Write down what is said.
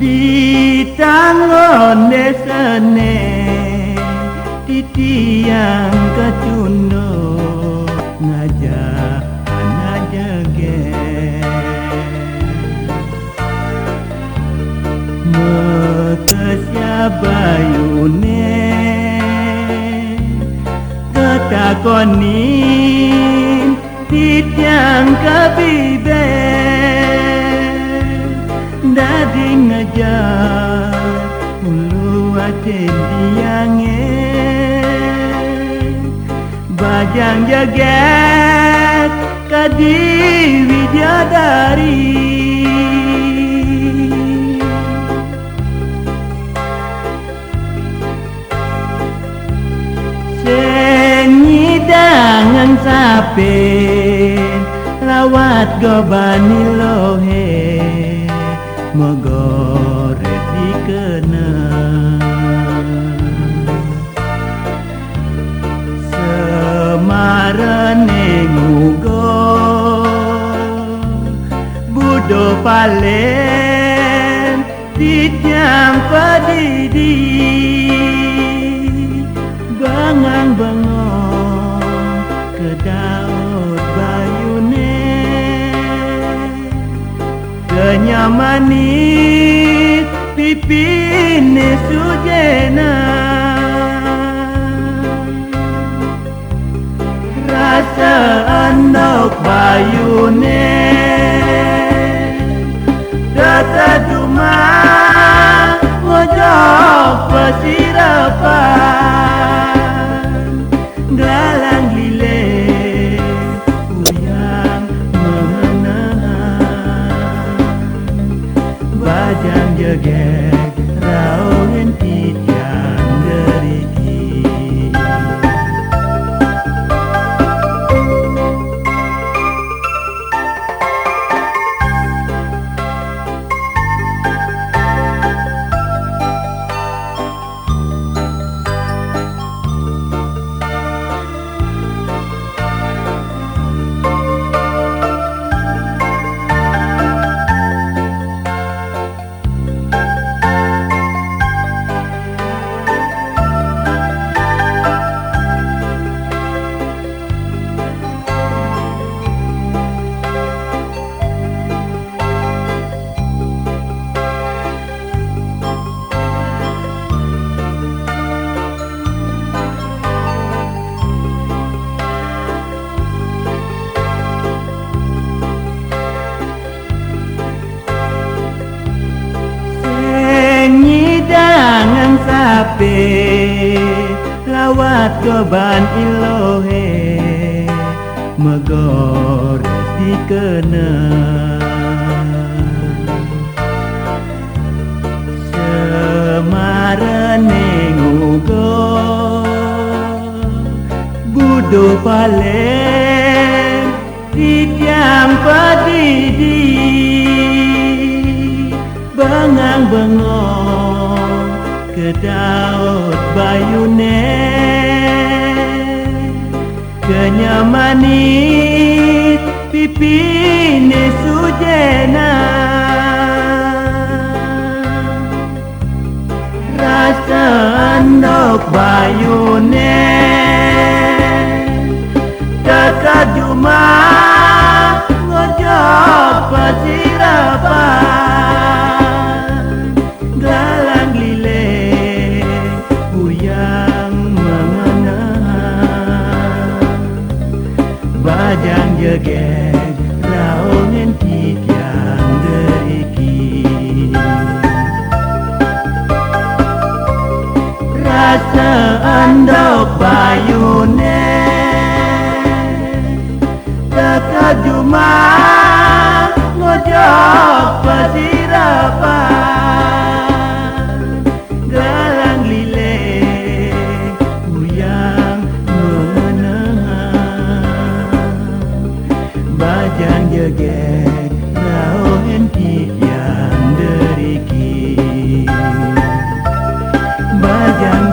Di tangon desane titiang kecundo ngajak anak jeget mekesya bayune ketakonin titiang kebibe dadi ngajar ulu aten diange bajang jaget kadi widadari senyidangan sape lawat gobani lohe megoret dikena semarane ngugo budo palen titiang pedidi bangang-bangang ke daud bayune kenyamanit pipine sujena rasa andok bayune data cuma ngojok pesirapan galang lile uyang bajang jeget raungan titiang deriki jangan sape lawat goban ilohe megores dikena semarane ngugo budo palen titiang pedidi bangang-bangang ke daud bayune kenyamanit pipine sujena rasa andok bayune dekat juma ngojok pesirapan galang lile uyang bajang jeget raungan titiang deriki rasa andok bayune dekat juma ngojok pesirapan galang lile uyang bajang jeget raungan titiang deriki bajang